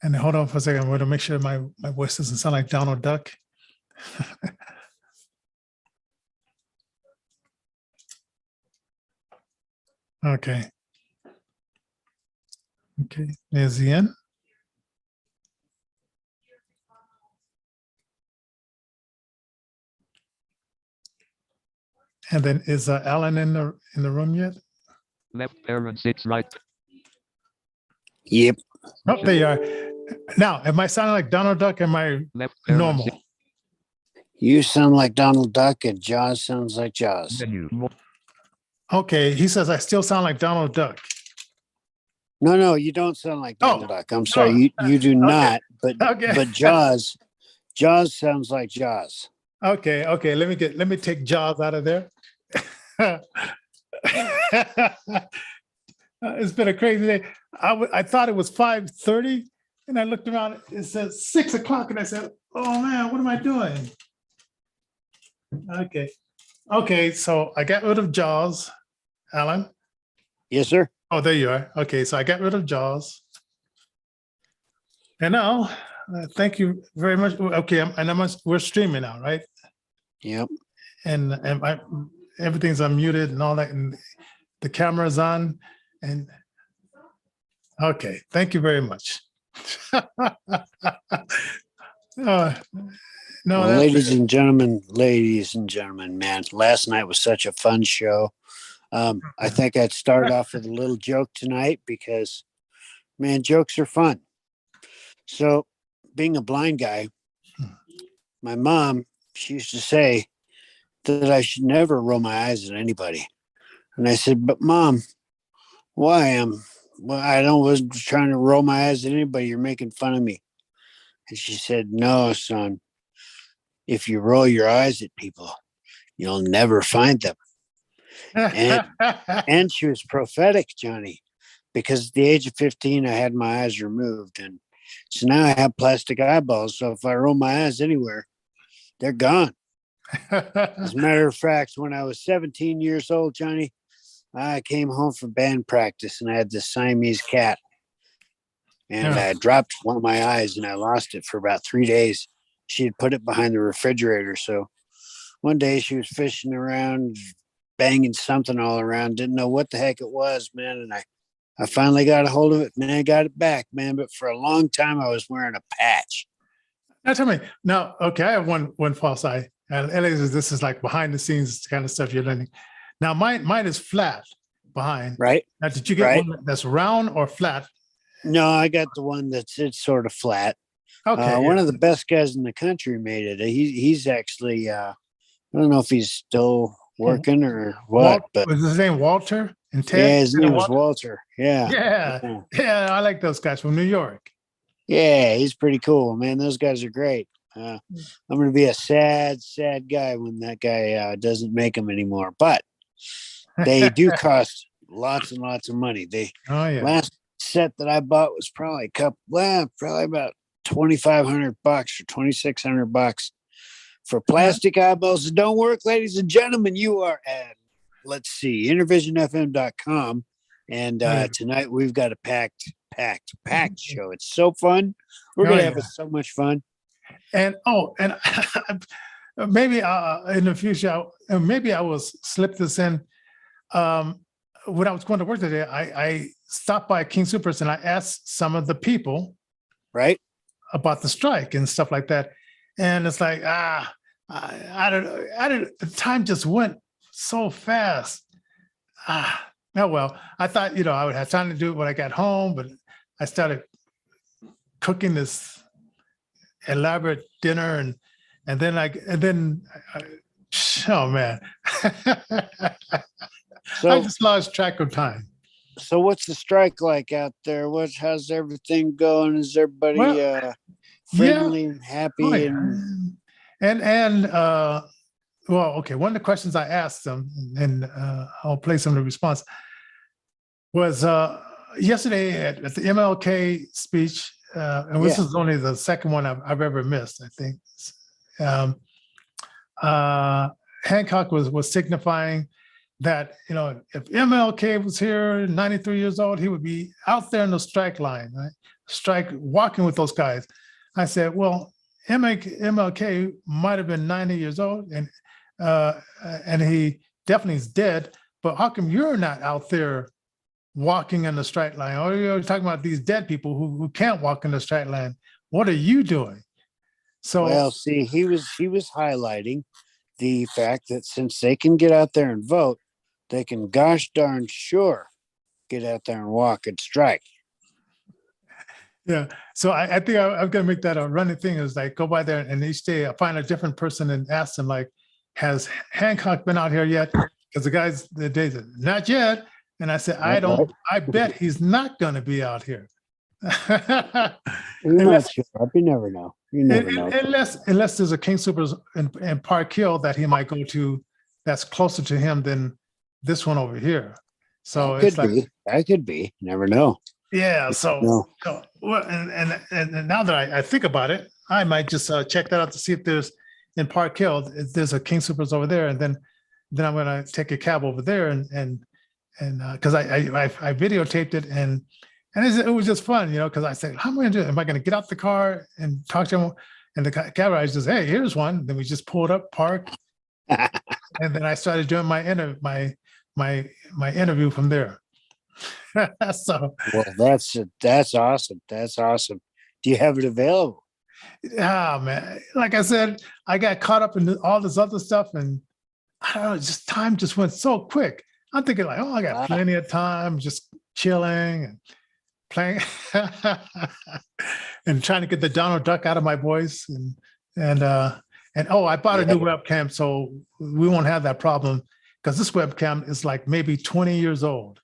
And hold on for a second. I want to make sure my voice doesn't sound like Donald Duck. Okay. Okay, there's the end. And then is Alan in the room yet? Left parent sits right. Yep. Oh, there you are. Now, am I sounding like Donald Duck? Am I Left parent normal? sits. You sound like Donald Duck and Jaws sounds like Jaws. Menu. Okay, he says I still sound like Donald Duck. No, you don't sound like Donald Duck. I'm sorry, Oh. you do not. But Okay. but Jaws sounds like Jaws. Okay. Let me take Jaws out of there. It's been a crazy day. I thought it was 5:30, and I looked around. It said 6 o'clock, and I said, "Oh man, what am I doing?" Okay. So I got rid of Jaws, Alan. Yes, sir. Oh, there you are. Okay, so I got rid of Jaws, and now thank you very much. Okay, we're streaming now, right? Yep. And everything's unmuted and all that, and the camera's on. And okay, thank you very much. No, Well, ladies and gentlemen, man, last night was such a fun show. I think I'd start off with a little joke tonight because, man, jokes are fun. So, being a blind guy, my mom, she used to say that I should never roll my eyes at anybody. And I said, but Mom, why? Well, I wasn't trying to roll my eyes at anybody. You're making fun of me. And she said, no, son, if you roll your eyes at people, you'll never find them. And she was prophetic, Johnny, because at the age of 15, I had my eyes removed. And so now I have plastic eyeballs. So if I roll my eyes anywhere, they're gone. As a matter of fact, when I was 17 years old, Johnny, I came home from band practice and I had this Siamese cat. And I dropped one of my eyes and I lost it for about 3 days. She had put it behind the refrigerator. So one day she was fishing around, banging something all around, didn't know what the heck it was, man. And I finally got a hold of it and I got it back, man. But for a long time, I was wearing a patch. Now tell me, okay, I have one false eye. And this is like behind the scenes kind of stuff you're learning. Now mine is flat behind. Right. Now, did you get one that's round or flat? No, I got the one it's sort of flat. Okay. One of the best guys in the country made it. He's actually I don't know if he's still working or what, but was his name Walter and Ted? Yeah, his name was Walter. Yeah, I like those guys from New York. Yeah, he's pretty cool, man. Those guys are great. I'm going to be a sad guy when that guy doesn't make them anymore. But they do cost lots and lots of money. Last set that I bought was probably about $2,500 or $2,600 for plastic eyeballs that don't work. Ladies and gentlemen, you are at, let's see, InnervisionFM.com. And tonight we've got a packed show. It's so fun. We're going to have so much fun. And maybe in the future, maybe I will slip this in. When I was going to work today, I stopped by King Soopers and I asked some of the people, right, about the strike and stuff like that. And it's like, I don't know. The time just went so fast. Oh, well, I thought, I would have time to do it when I got home, but I started cooking this elaborate dinner and then oh man. So I just lost track of time. So what's the strike like out there? How's everything going? Is everybody friendly and happy? Well, okay. One of the questions I asked them, and I'll play some of the response, was yesterday at the MLK speech, and this is only the second one I've ever missed, I think. Hancock was signifying that, if MLK was here, 93 years old, he would be out there in the strike line, right? strike walking with those guys. I said, well, MLK might have been 90 years old and he definitely is dead, but how come you're not out there walking in the straight line? Oh, you're talking about these dead people who can't walk in the straight line. What are you doing? So, well, see, he was highlighting the fact that since they can get out there and vote, they can gosh darn sure get out there and walk and strike. yeah. So I think I'm going to make that a running thing, is like go by there and each day I find a different person and ask them, like, has Hancock been out here yet? Because the guys, they said, not yet. And I said, I bet he's not going to be out here. You might show up. You never know. You never know. Unless there's a King Soopers in Park Hill that he might go to that's closer to him than this one over here. So That could be. Never know. Yeah. So, No. well, and now that I think about it, I might just check that out to see if there's in Park Hill, if there's a King Soopers over there, and then I'm gonna take a cab over there and because I videotaped it and it was just fun, because I said, how am I gonna do it? Am I gonna get out the car and talk to him? And the cab driver says, hey, here's one. Then we just pulled up, parked, and then I started doing my interview from there. So, well, that's awesome. That's awesome. Do you have it available? yeah, man. Like I said, I got caught up in all this other stuff, and I don't know, just time just went so quick. I'm thinking like, oh, I got plenty of time, just chilling and playing and trying to get the Donald Duck out of my voice, and oh, I bought a new webcam, so we won't have that problem because this webcam is like maybe 20 years old.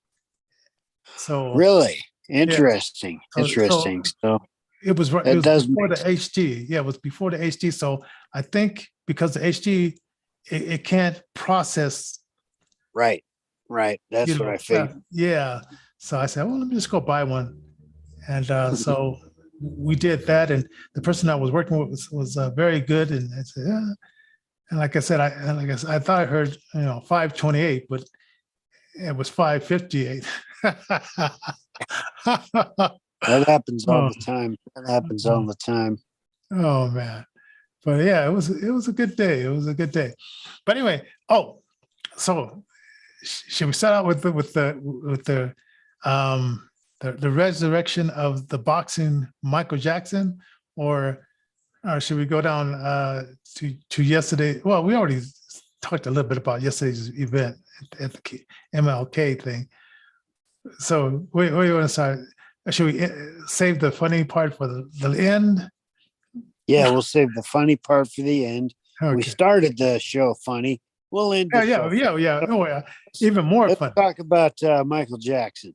So really interesting. Yeah. Interesting. So it was before the HD. Yeah, it was before the HD. So I think because the HD, it can't process. Right. That's what I figured. Yeah. So I said, well, let me just go buy one. And so we did that. And the person I was working with was very good. And I said, yeah. And like I said, I thought I heard 528, but it was 558. That happens all the time. That happens all the time. Oh man. But yeah, it was a good day. It was a good day. But anyway, so should we start out with the resurrection of the boxing Michael Jackson, or should we go down to yesterday? Well, we already talked a little bit about yesterday's event at the MLK thing. So where do you want to start? Should we save the funny part for the end? Yeah, we'll save the funny part for the end. Okay. We started the show funny. We'll end the show. Yeah. Oh, yeah. Even more Let's fun. Talk about Michael Jackson.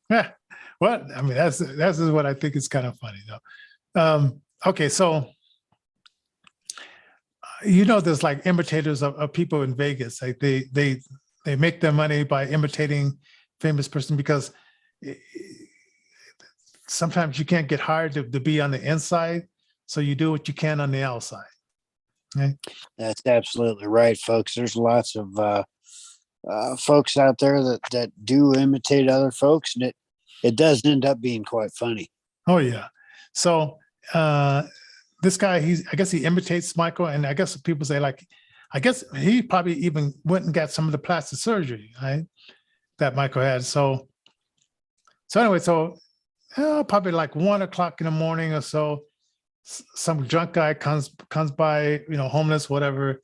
Yeah. Well, I mean, that's what I think is kind of funny, though. Okay, so there's like imitators of people in Vegas. Like they make their money by imitating famous person because sometimes you can't get hired to be on the inside, so you do what you can on the outside. Okay? That's absolutely right, folks. There's lots of folks out there that do imitate other folks, and it does end up being quite funny. Oh yeah. So this guy, I guess he imitates Michael, and I guess people say I guess he probably even went and got some of the plastic surgery, right, that Michael had. So anyway, probably like 1 o'clock in the morning or so, some drunk guy comes by, homeless, whatever,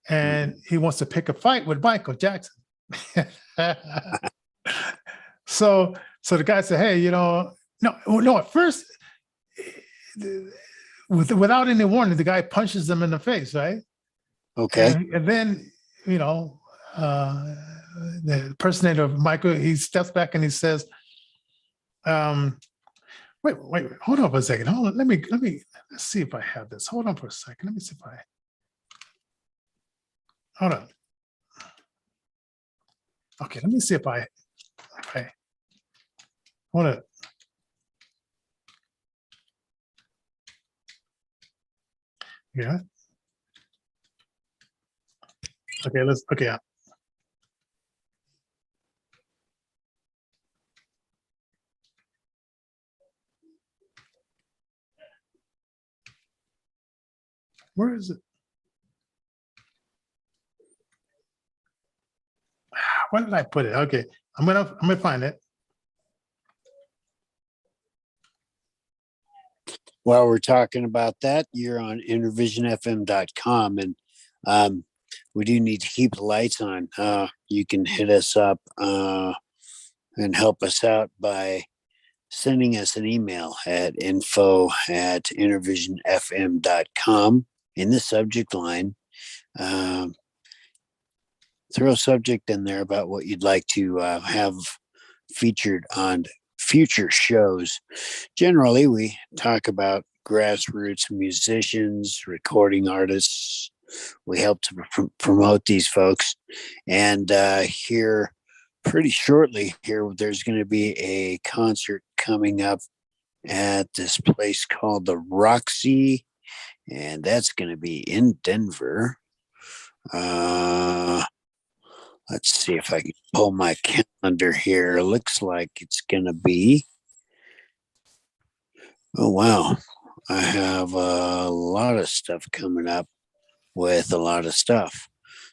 and he wants to pick a fight with Michael Jackson. So the guy said, hey, no, at first, without any warning, the guy punches them in the face, right? Okay. And then, the impersonator of Michael, he steps back and he says, wait, hold on for a second. Hold on. Let me let's see if I have this. Hold on for a second. Let me see if hold on. Okay, let me see if I hold on. Yeah. Okay, yeah. Where is it? Where did I put it? Okay, I'm gonna find it. While we're talking about that, you're on innervisionfm.com, and we do need to keep the lights on. You can hit us up and help us out by sending us an email at info@innervisionfm.com. In the subject line, throw a subject in there about what you'd like to have featured on future shows. Generally, we talk about grassroots musicians, recording artists. We help to promote these folks. And here, pretty shortly, there's going to be a concert coming up at this place called the Roxy, and that's going to be in Denver. Let's see if I can pull my calendar here. Looks like it's going to be. Oh, wow. I have a lot of stuff coming up with a lot of stuff.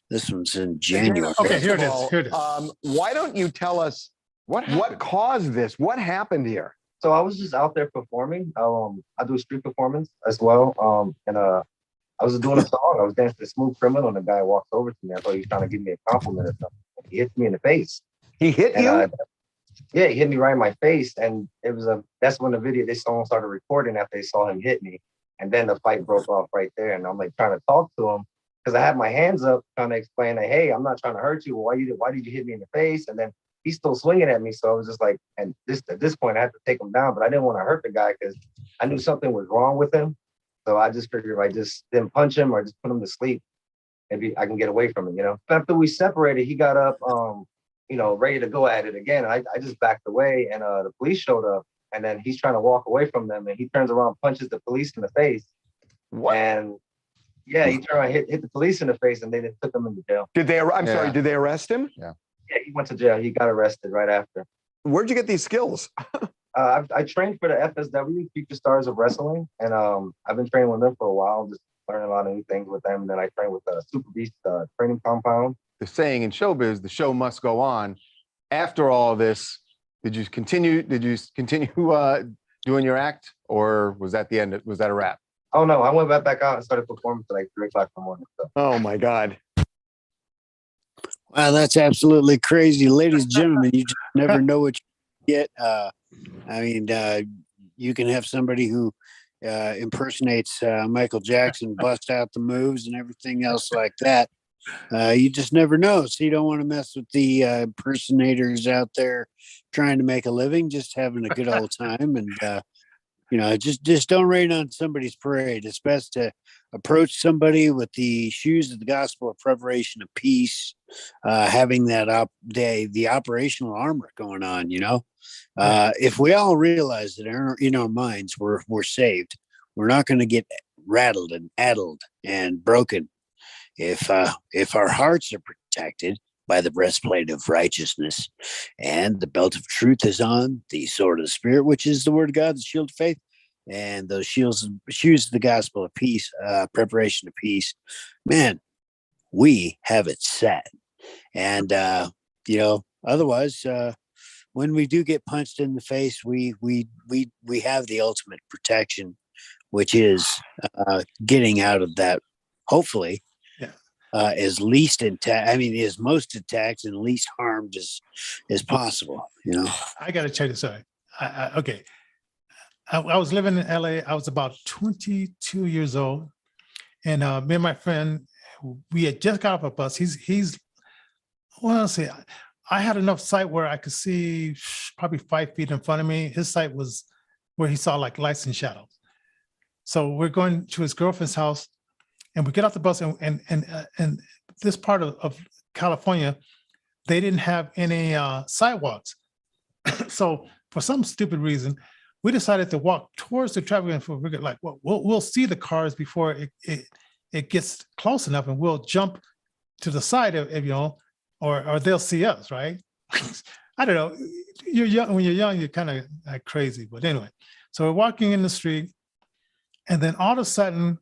This one's in January. Okay, here it First of is. Here it is. Why don't you tell us what caused this? What happened here? So I was just out there performing. I do street performance as well. And I was doing a song. I was dancing to Smooth Criminal, and the guy walks over to me. I thought he was trying to give me a compliment or something. He hits me in the face. He hit And, you? yeah, he hit me right in my face. And that's when this song started recording after they saw him hit me. And then the fight broke off right there. And I'm like trying to talk to him because I had my hands up trying to explain that, hey, I'm not trying to hurt you. Why did you hit me in the face? And then he's still swinging at me. So I was just like, at this point, I had to take him down, but I didn't want to hurt the guy because I knew something was wrong with him. So I just figured if I just didn't punch him or just put him to sleep, maybe I can get away from it, After we separated, he got up, ready to go at it again. I just backed away, and the police showed up, and then he's trying to walk away from them, and he turns around, punches the police in the face. What? And yeah, he turned around, hit the police in the face, and they just took him into jail. Did they? Sorry. Did they arrest him? Yeah, he went to jail. He got arrested right after. Where'd you get these skills? I trained for the FSW, Future Stars of Wrestling, and I've been training with them for a while, just learning a lot of new things with them. And then I trained with the Super Beast training compound. The saying in showbiz, the show must go on. After all this, did you continue doing your act, or was that the end? Was that a wrap? Oh no, I went back out and started performing till like 3 o'clock in the morning. So. Oh my God. Wow, that's absolutely crazy. Ladies and gentlemen, you just never know what you get. You can have somebody who impersonates Michael Jackson, bust out the moves and everything else like that. You just never know. So you don't want to mess with the impersonators out there trying to make a living, just having a good old time. And, just don't rain on somebody's parade. It's best to approach somebody with the shoes of the gospel of preparation of peace, having that the operational armor going on, If we all realize that in our minds we're saved, we're not going to get rattled and addled and broken. If our hearts are protected by the breastplate of righteousness and the belt of truth is on, the sword of the spirit, which is the word of God, the shield of faith, and those shoes of the gospel of peace, preparation of peace, man, we have it set. And, otherwise, when we do get punched in the face, we have the ultimate protection, which is getting out of that, hopefully, as least as most attacked and least harmed as possible. I got to tell you, sorry. Okay. I was living in LA. I was about 22 years old. And me and my friend, we had just got off a bus. I had enough sight where I could see probably 5 feet in front of me. His sight was where he saw like lights and shadows. So we're going to his girlfriend's house, and we get off the bus, and this part of California, they didn't have any sidewalks. So for some stupid reason, we decided to walk towards the traffic, and we're like, well, we'll see the cars before it gets close enough, and we'll jump to the side or they'll see us, right? I don't know. You're young. When you're young, you're kind of like crazy. But anyway, so we're walking in the street, and then all of a sudden,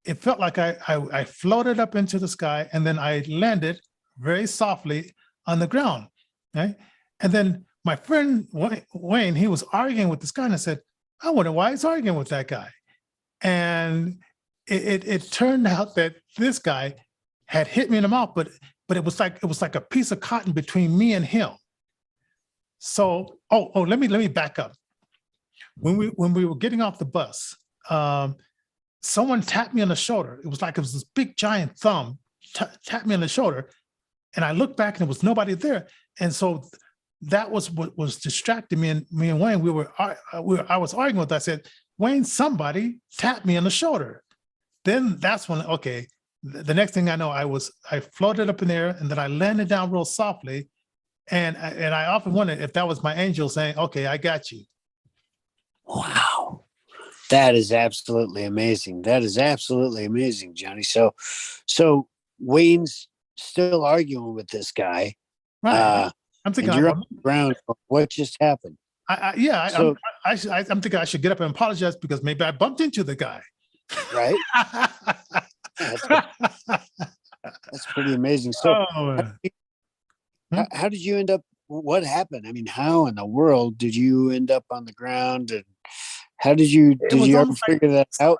it felt like I floated up into the sky, and then I landed very softly on the ground, right? And then my friend Wayne, he was arguing with this guy, and I said, I wonder why he's arguing with that guy. And it turned out that this guy had hit me in the mouth, but it was like a piece of cotton between me and him. So let me back up. When we were getting off the bus, someone tapped me on the shoulder. It was this big giant thumb tapped me on the shoulder, and I looked back and there was nobody there. And so that was what was distracting me. And me and Wayne, I was arguing with. I said, Wayne, somebody tapped me on the shoulder. Then that's when, okay, the next thing I know, I floated up in there, and then I landed down real softly. And I often wondered if that was my angel saying, okay, I got you. Wow. That is absolutely amazing. That is absolutely amazing, Johnny. So Wayne's still arguing with this guy. Right. I'm thinking, and you're on the ground. What just happened? I'm thinking I should get up and apologize because maybe I bumped into the guy. Right. That's pretty amazing. So how did you end up? What happened? I mean, how in the world did you end up on the ground? And how did you ever figure that out?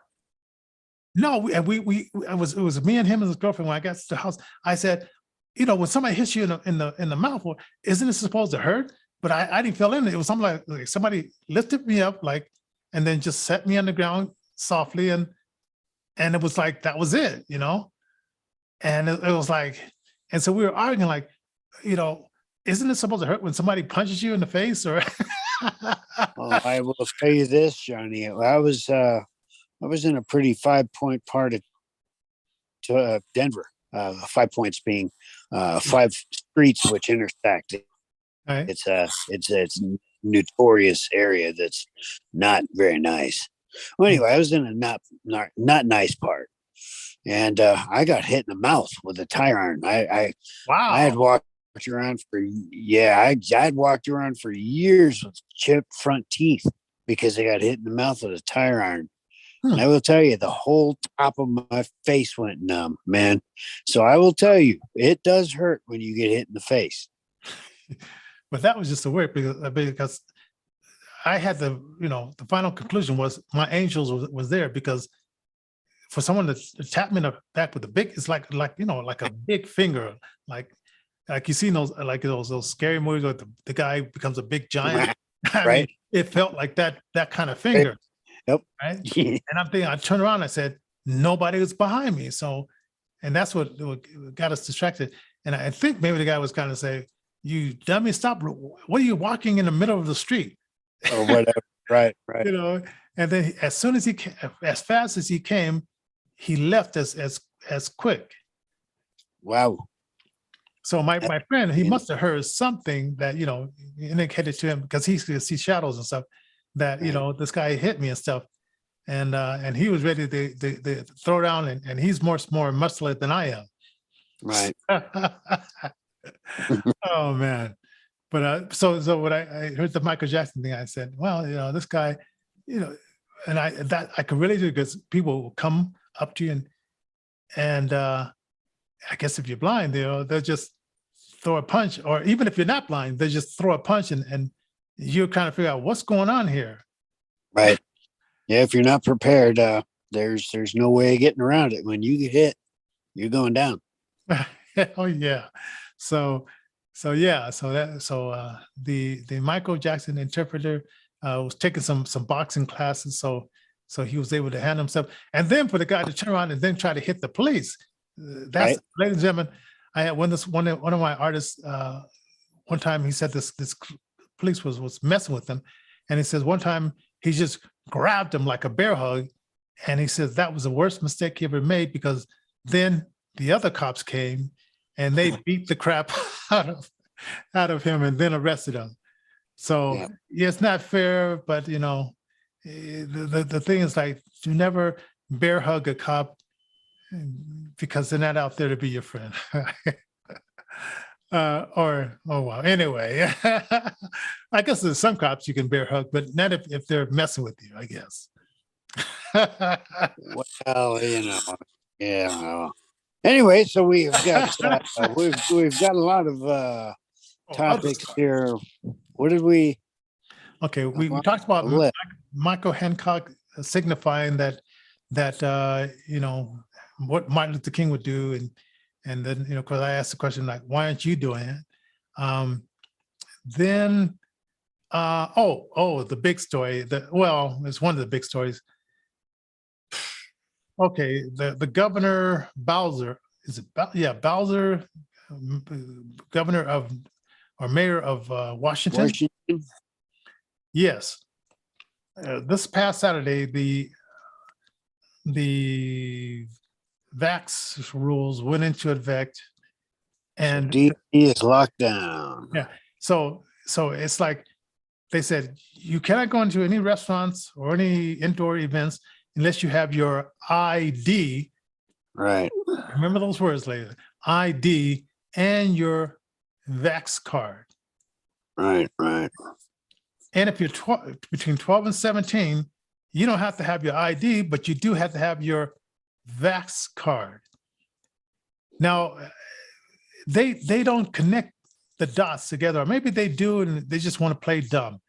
No, it was me and him and his girlfriend. When I got to the house, I said, when somebody hits you in the mouth, well, isn't it supposed to hurt? But I didn't feel anything. It was something like somebody lifted me up, and then just set me on the ground softly, and it was like that was it, And it was like, and so we were arguing, isn't it supposed to hurt when somebody punches you in the face? Or well, I will tell you this, Johnny. I was in a pretty 5-point part of Denver. 5 points being 5 streets which intersect. Right. It's a notorious area that's not very nice. Well, anyway, I was in a not nice part, and I got hit in the mouth with a tire iron. I had walked around I'd walked around for years with chipped front teeth because I got hit in the mouth with a tire iron. And I will tell you, the whole top of my face went numb, man. So I will tell you, it does hurt when you get hit in the face. But that was just a weird because I had the final conclusion was my angels was there, because for someone to tap me in the back with a big, it's like a big finger, like you see those scary movies where the guy becomes a big giant. Right. I mean, it felt like that kind of finger. Yep. Right. And I'm thinking, I turned around and I said, nobody was behind me. So, and that's what got us distracted. And I think maybe the guy was kind of say, you dummy, stop. What are you walking in the middle of the street? Or whatever. Right. And then as fast as he came, he left as quick. Wow. So my friend, he must have heard something that, indicated to him, because he could see shadows and stuff, that, this guy hit me and stuff. And he was ready to throw down, and he's more muscular than I am. Right. Oh man. But so when I heard the Michael Jackson thing, I said, well, this guy, and I could really do, because people will come up to you and I guess if you're blind, they'll just throw a punch, or even if you're not blind, they just throw a punch, and you're kind of figure out what's going on here. Right. Yeah. If you're not prepared, there's no way of getting around it. When you get hit, you're going down. Oh yeah. So the Michael Jackson interpreter was taking some boxing classes, so he was able to handle himself. And then for the guy to turn around and then try to hit the police, that's right. Ladies and gentlemen, I had one of my artists one time, he said this police was messing with him, and he says one time he just grabbed him like a bear hug, and he says that was the worst mistake he ever made, because then the other cops came and they beat the crap out of him and then arrested him. So yeah, it's not fair, but the thing is, like, you never bear hug a cop, because they're not out there to be your friend. Anyway, I guess there's some cops you can bear hug, but not if they're messing with you, I guess. Well, yeah. Well. Anyway, so we've got we've got a lot of topics here. What did we? Okay, we talked about List. Michael Hancock signifying that what Martin Luther King would do, and then because I asked the question like, why aren't you doing it? Then the big story. It's one of the big stories. Okay, the governor Bowser, is it? Bowser, governor of or mayor of Washington. Washington. Yes, this past Saturday, the vax rules went into effect, and DC is locked down. yeah, so it's like they said you cannot go into any restaurants or any indoor events unless you have your ID. Right. Remember those words later. ID and your vax card. Right. And if you're between 12 and 17, you don't have to have your ID, but you do have to have your vax card. Now, they don't connect the dots together, or maybe they do and they just want to play dumb.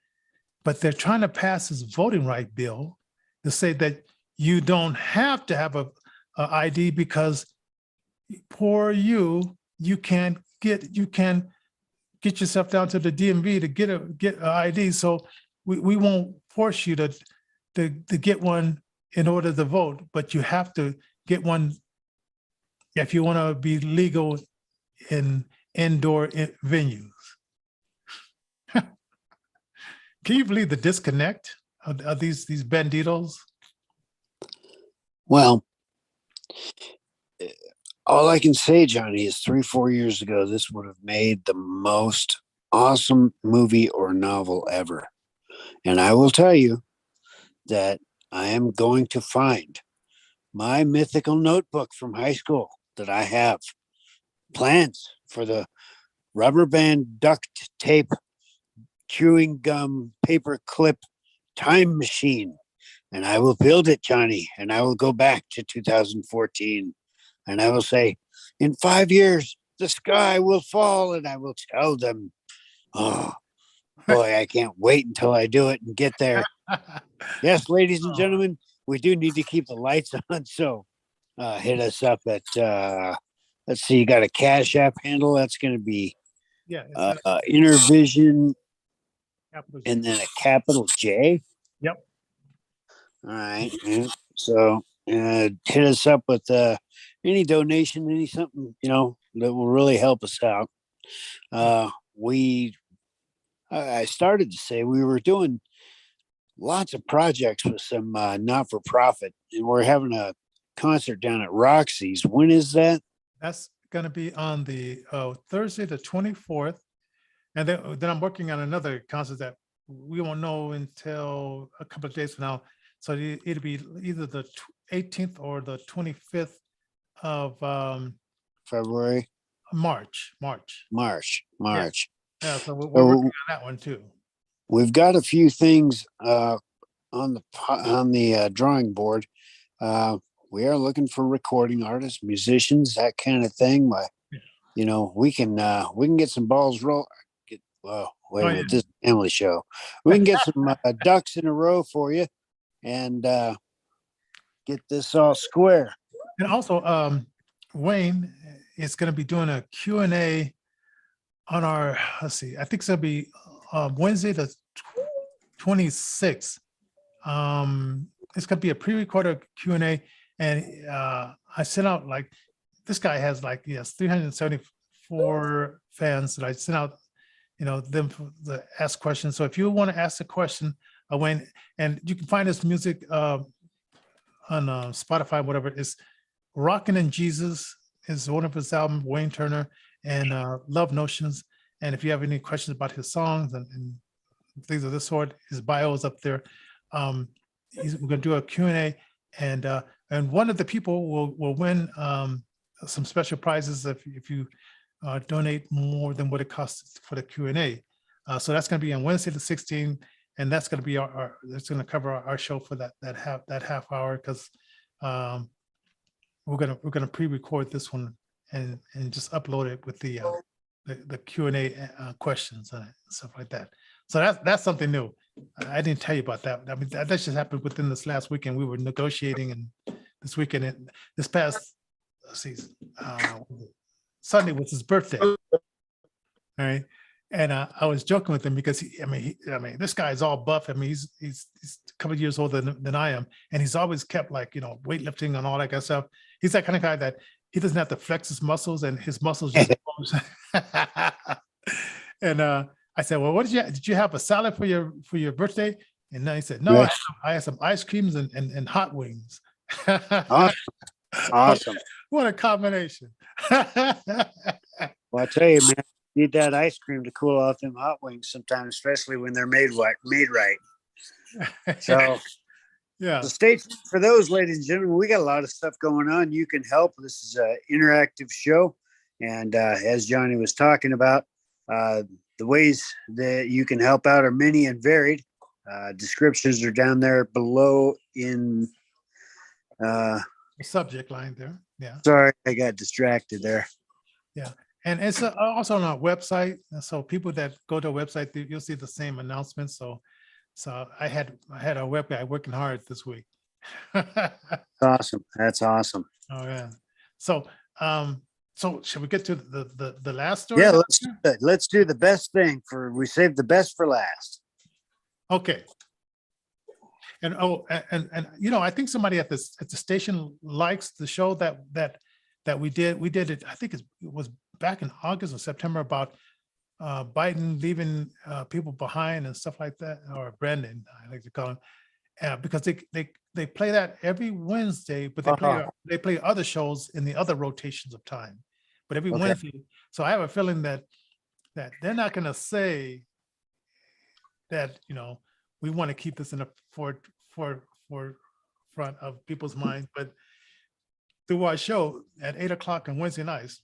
But they're trying to pass this voting right bill to say that you don't have to have a ID because poor you can get yourself down to the DMV to get an ID. So we won't force you to get one in order to vote, but you have to get one if you want to be legal in indoor venues. Can you believe the disconnect of these banditos? Well, all I can say, Johnny, is 3-4 years ago, this would have made the most awesome movie or novel ever. And I will tell you that I am going to find my mythical notebook from high school that I have plans for the rubber band duct tape chewing gum paper clip time machine. And I will build it, Johnny, and I will go back to 2014 and I will say, in 5 years, the sky will fall, and I will tell them, oh, boy, I can't wait until I do it and get there. Yes, ladies and gentlemen, we do need to keep the lights on. So hit us up at, let's see, you got a Cash App handle. That's going to be Innervision and then a capital J. Yep. All right. Yeah. So hit us up with any donation, any something, that will really help us out. I started to say we were doing lots of projects with some not-for-profit, and we're having a concert down at Roxy's. When is that? That's going to be on the Thursday, the 24th. And then I'm working on another concert that we won't know until a couple of days from now. So it'll be either the 18th or the 25th of February, March. Yeah, so we're working on that one too. We've got a few things on the drawing board. We are looking for recording artists, musicians, that kind of thing. We can get some balls roll. This family show. We can get some ducks in a row for you and get this all square. And also, Wayne is going to be doing a Q&A on our, let's see, I think it's going to be Wednesday the 26th. It's going to be a pre-recorded Q&A, and I sent out, like, this guy has 374 fans that I sent out, them to ask questions. So if you want to ask a question, Wayne, and you can find his music on Spotify, whatever. It's Rockin' in Jesus is one of his albums, Wayne Turner, and Love Notions. And if you have any questions about his songs and things of this sort, his bio is up there. We're going to do a Q&A, and one of the people will win some special prizes if you donate more than what it costs for the Q&A. So that's going to be on Wednesday the 16th and that's going to be that's going to cover our show for that half hour, because we're gonna pre-record this one and just upload it with the Q&A questions and stuff like that. So that's something new. I didn't tell you about that. I mean, that just happened within this last weekend. We were negotiating, and this weekend, and this past, let's see, Sunday was his birthday. All right. And I was joking with him because I mean, this guy is all buff. I mean, he's a couple of years older than I am, and he's always kept, like, you know, weightlifting and all that kind of stuff. He's that kind of guy that he doesn't have to flex his muscles, and his muscles just. And I said, well, did you have a salad for your birthday? And then he said, no, Right. I had some ice creams and hot wings. Awesome. Awesome. What a combination. Well, I tell you, man, you need that ice cream to cool off them hot wings sometimes, especially when they're made right. So, Yeah. so stay tuned for those, ladies and gentlemen. We got a lot of stuff going on. You can help. This is an interactive show. And as Johnny was talking about, the ways that you can help out are many and varied. Descriptions are down there below in The subject line there. Yeah. sorry, I got distracted there. And it's also on our website. And so people that go to our website, you'll see the same announcements. So I had our web guy working hard this week. Awesome. That's awesome. Oh yeah. So should we get to the last story? Yeah, let's do the best thing we saved the best for last. Okay. And and you know, I think somebody at the station likes the show that we did. We did it. I think it was back in August or September, about Biden leaving people behind and stuff like that, or Brandon, I like to call him, because they play that every Wednesday, but they play other shows in the other rotations of time, but every Okay. Wednesday. So I have a feeling that they're not going to say that, you know, we want to keep this in the forefront of people's minds, but through our show at 8:00 on Wednesday nights,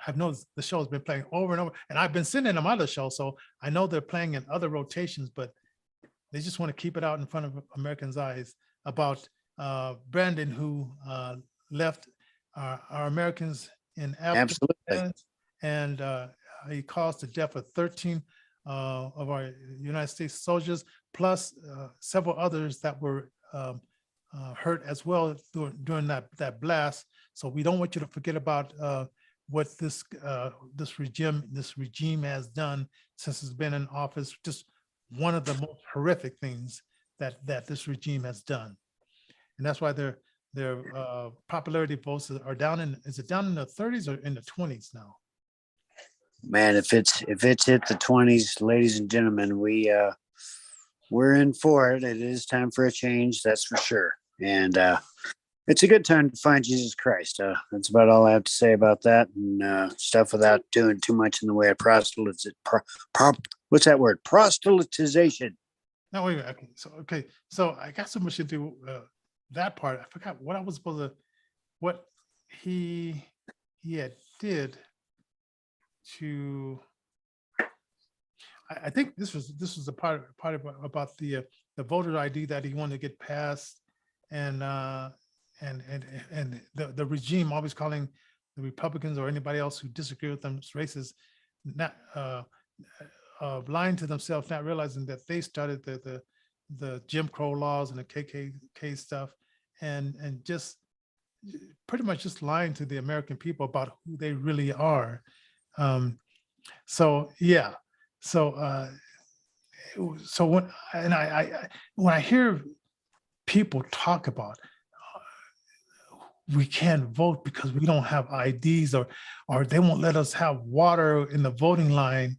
I've noticed the show has been playing over and over, and I've been sending them other shows, so I know they're playing in other rotations, but they just want to keep it out in front of Americans' eyes about Brandon, who left our Americans in Absolutely. Afghanistan, and he caused the death of 13 of our United States soldiers, plus several others that were hurt as well during that blast. So we don't want you to forget about what this regime has done since it's been in office. Just one of the most horrific things that this regime has done, and that's why their popularity votes are down in. Is it down in the 30s or in the 20s now? Man, if it's hit the 20s, ladies and gentlemen, we're in for it. It is time for a change, that's for sure. And it's a good time to find Jesus Christ. That's about all I have to say about that, and stuff without doing too much in the way of what's that word? Proselytization. No, wait a minute. Okay. So I got so much to do that part. I forgot what I was supposed to, what he had did to. I think this was the part about the voter ID that he wanted to get passed, and the regime always calling the Republicans or anybody else who disagree with them racist, not lying to themselves, not realizing that they started the Jim Crow laws and the KKK stuff, and just pretty much just lying to the American people about who they really are. So yeah. So when I hear people talk about we can't vote because we don't have IDs, or they won't let us have water in the voting line,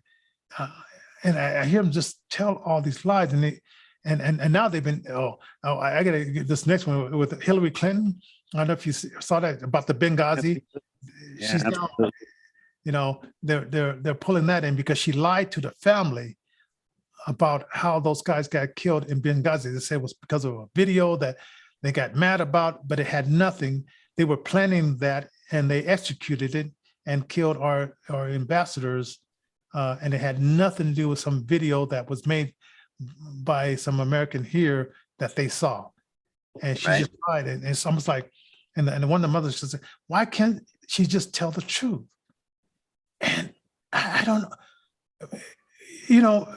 and I hear them just tell all these lies, and now they've been I gotta get this next one with Hillary Clinton. I don't know if you saw that about the Benghazi. Yeah, She's now, you know, they're pulling that in because she lied to the family about how those guys got killed in Benghazi. They say it was because of a video that they got mad about, but it had nothing. They were planning that, and they executed it and killed our ambassadors, and it had nothing to do with some video that was made by some American here that they saw. And she Right. just cried. And it's almost like, and one of the mothers just said, why can't she just tell the truth? And I don't know, you know,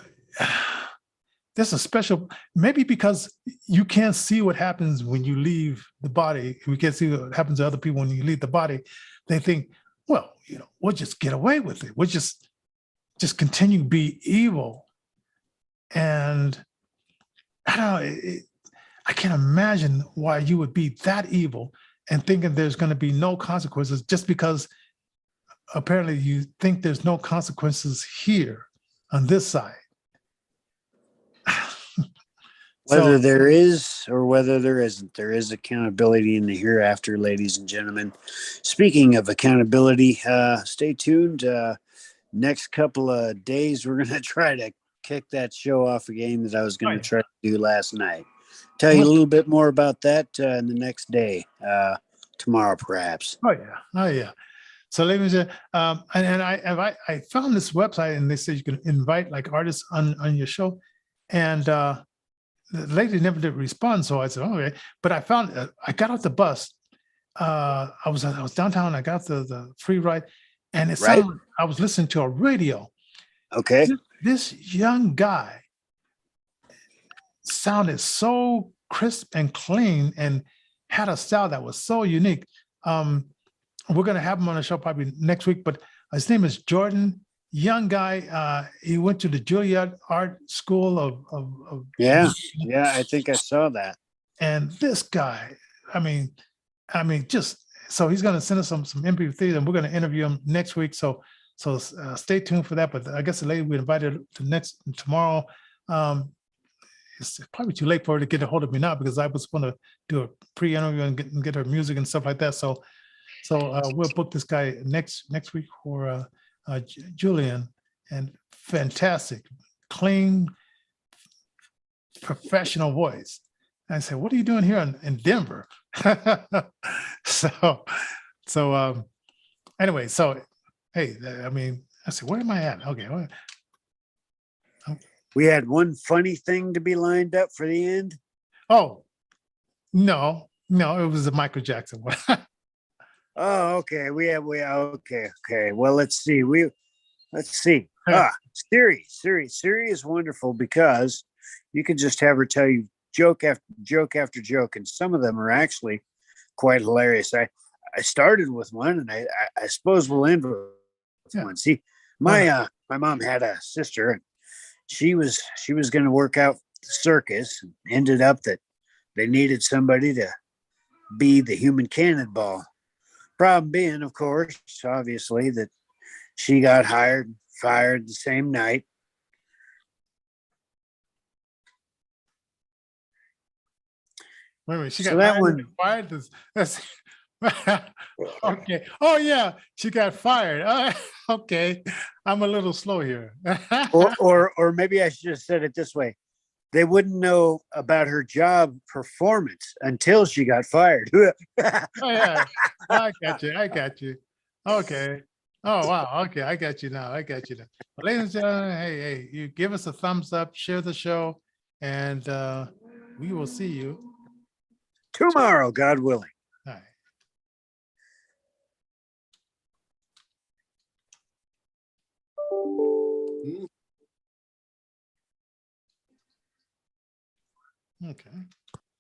there's a special, maybe because you can't see what happens when you leave the body. We can't see what happens to other people when you leave the body. They think, well, we'll just get away with it. We'll just continue to be evil. And I don't know, I can't imagine why you would be that evil and thinking there's going to be no consequences just because apparently you think there's no consequences here on this side. Whether there is or whether there isn't, there is accountability in the hereafter, ladies and gentlemen. Speaking of accountability, stay tuned. Next couple of days, we're going to try to kick that show off a game that I was going to try to do last night. Tell you a little bit more about that in the next day, tomorrow perhaps. Oh yeah. So ladies and gentlemen, I found this website and they said you can invite like artists on your show, and the lady never did respond. So I said, okay, but I found I got off the bus. I was downtown. I got the free ride, and it sounded like I was listening to a radio. Okay. This young guy sounded so crisp and clean and had a style that was so unique. We're going to have him on the show probably next week, but his name is Jordan. Young guy. He went to the Juilliard Art School of Yeah, I think I saw that. And this guy, I mean, just so he's going to send us some MP3s, and we're going to interview him next week. So stay tuned for that. But I guess the lady we invited to tomorrow. It's probably too late for her to get a hold of me now because I was going to do a pre-interview and get her music and stuff like that. So we'll book this guy next week for Julian, and fantastic, clean, professional voice. And I said, "What are you doing here in Denver?" Anyway, so hey, I mean, I said, "Where am I at?" Okay. We had one funny thing to be lined up for the end. Oh, no, it was a Michael Jackson one. Oh, okay. Okay. Well, let's see. Siri is wonderful because you can just have her tell you joke after joke after joke, and some of them are actually quite hilarious. I started with one, and I suppose we'll end with one. See, my mom had a sister, and she was going to work out the circus, and ended up that they needed somebody to be the human cannonball. Problem being, of course, obviously, that she got fired the same night. Wait a minute, she got fired. That's okay. Oh yeah, she got fired. Okay, I'm a little slow here. or maybe I should have said it this way: they wouldn't know about her job performance until she got fired. Oh yeah, I got you. Okay. Oh wow. Okay, I got you now. Well, ladies and gentlemen, hey, you give us a thumbs up, share the show, and we will see you tomorrow, God willing. All right. Okay.